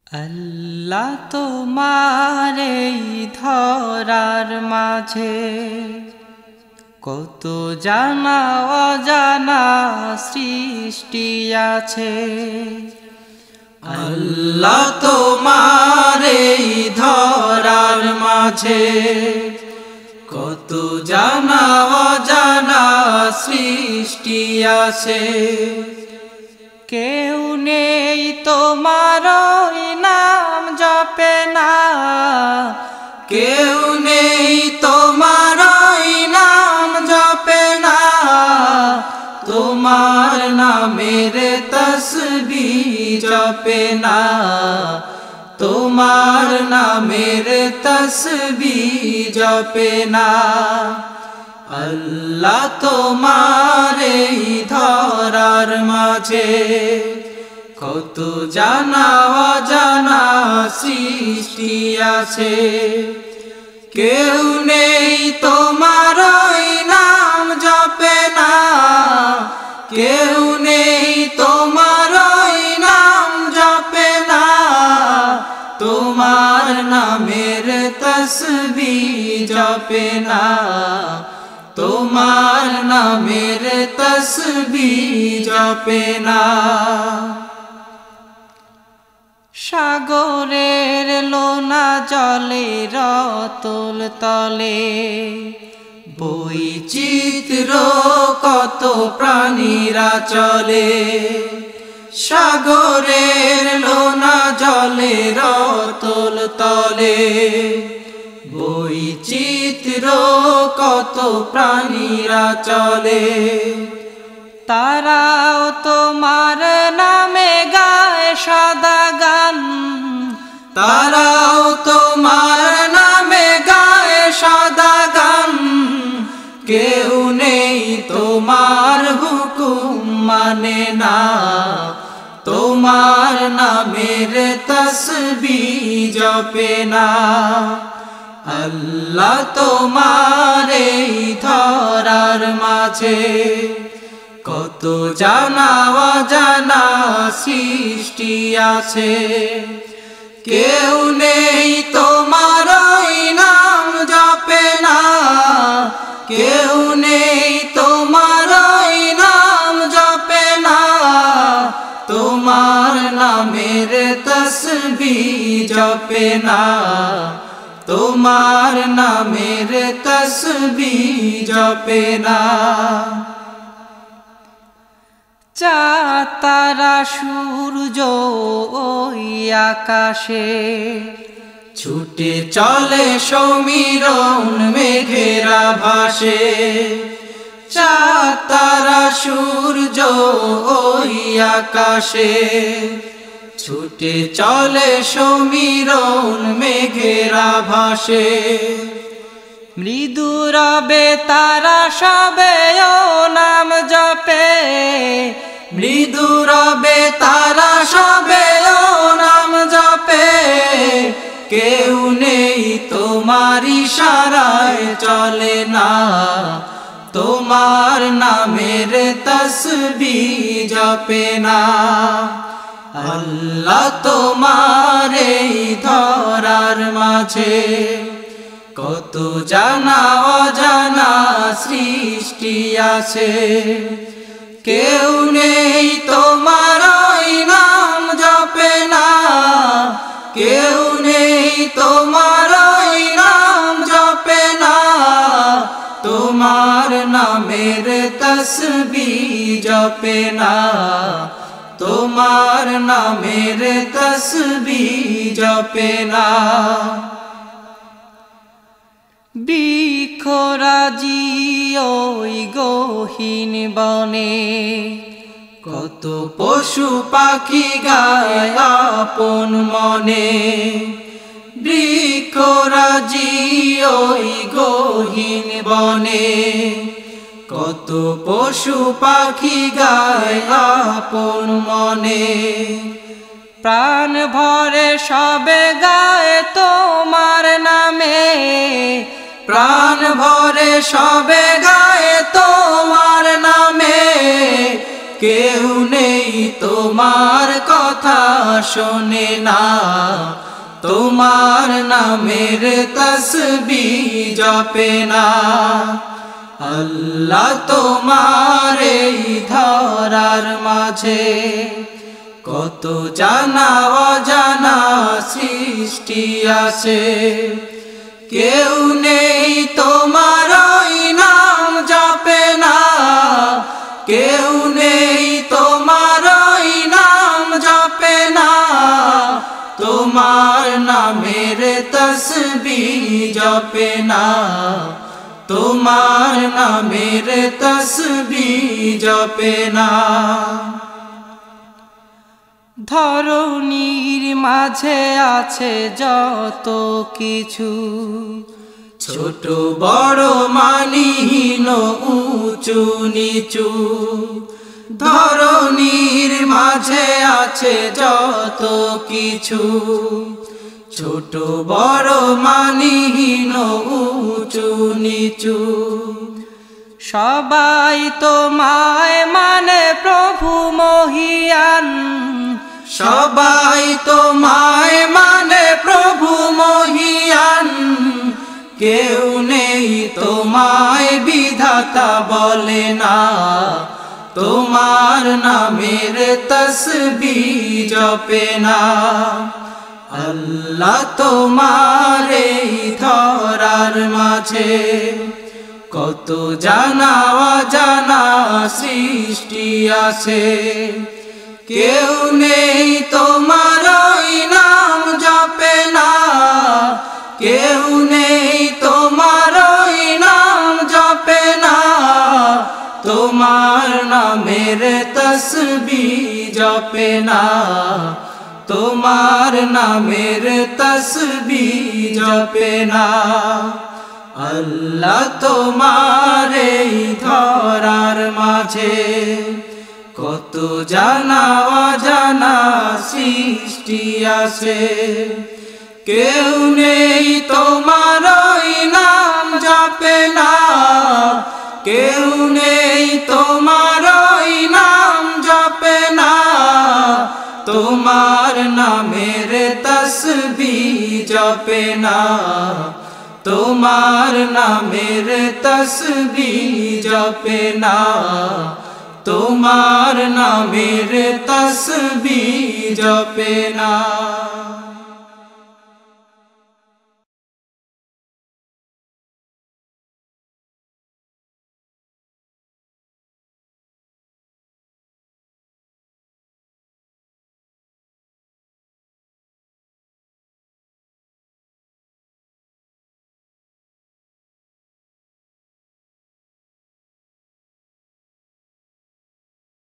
আল্লাহ তোমার এই ধরার মাঝে কত জানা অজানা সৃষ্টি আছে। আল্লাহ তোমার এই ধরার মাঝে কত জানা অজানা সৃষ্টি আছে। কেউ নেই তোমার নাম জপে না, কেউ নেই তোমার নাম জপে না, তোমার নামের তসবিহ জপে না, তোমার নামের তসবিহ জপে না। আল্লাহ তোমার এই ধরার মাঝে কত জানা অজানা সৃষ্টি আছে। কেউ নেই তোমার নাম জপে না, কেউ নেই তোমার নাম জপে না, তোমার নামের তসবিহ জপে না, তোমার নামের তসবিহ জপে না। সাগরের লোনা জলে রতল তলে বৈচিত্র্য কত প্রাণীরা চলে। সাগরের লোনা জলে রতল তলে বৈচিত্র্য কত প্রাণীরা চলে। তারাও তোমার নামে গায় সদা গান, তারাও তোমার নামে গায় সদা গান। কেউ নেই তোমার হুকুম মানে না, তোমার নামের তসবিহ জপে না। আল্লাহ তোমার এই ধরার মাঝে কত জানা অজানা সৃষ্টি আছে। কেউ নেই তোমার নাম জপে না, কেউ নেই তোমার নাম জপে না, তোমার নামের তসবিহ জপে না, তোমার নামের তসবিহ জপে না। চাঁদ তারা সূর্য ওই আকাশে ছুটে চলে সমীরণ মেঘেরা ভাসে। চাঁদ তারা সূর্য ওই আকাশে ছুটে চলে সমীরণ মেঘেরা ভাসে। মৃদু রবে তারা সবে ও নাম জপে, মৃদু রবে তারা সবে ও নাম জপে। কেউ নেই তোমার ইশারায় চলে না, তোমার নামের তসবিহ জপে না। আল্লাহ তোমার এই ধরার মাঝে কত জানা অজানা সৃষ্টি আছে। কেউ নেই তোমার নাম জপে না, কেউ নেই তোমার নাম জপে না, তোমার নামের তসবিহ জপে না, তোমার নামের তসবিহ জপে না। বৃক্ষরাজি ওই গহীন বনে কত পশু পাখি গায় আপন মনে। বৃক্ষরাজি ওই গহীন বনে কত পশু পাখি গায় আপন মনে। প্রাণ ভরে সবে গায় তোমার নামে, প্রাণ ভরে সবে গায় তোমার নামে। কেউ নেই তোমার কথা শোনে না, তোমার নামের তসবিহ জপে না। আল্লাহ তোমার এই ধরার মাঝে কত জানা অজানা সৃষ্টি আছে, কেউ নেই তোমার ওই নাম জপে না, কেউ নেই তোমার ওই নাম জপে না, তোমার নামের তসবিহ জপে না, তোমার নামের তসবিহ জপে না। ধরণীর মাঝে আছে যত কিছু, ছোট বড় মানহীন উঁচু নিচু, ধরণীর মাঝে আছে যত কিছু, ছোট বড় মানহীন উঁচু নিচু। সবাই তোমায় মানে প্রভু মহিয়ান, সবাই তোমায় মানে প্রভু মহিয়ান, কেউ নেই তোমায় বিধাতা বলে না, তোমার নামের তসবিহ জপে না। আল্লাহ তোমার এই ধরার মাঝে কত জানা অজানা সৃষ্টি আছে, কেউ নেই তোমার ওই নাম জপে না, কেউ নেই তোমার ওই নাম জপে না, তোমার নামের তসবিহ জপে না, তোমার নামের তসবিহ জপে না। আল্লাহ তোমার এই ধরার মাঝে কত জানা অজানা সৃষ্টি আছে, কেউ নেই তোমার ওই নাম জপে না, কেউ নেই তোমার ওই নাম জপে না, তোমার নামের তসবিহ জপে না, তোমার নামের তসবিহ জপে না, তোমার নামের তসবিহ জপে না।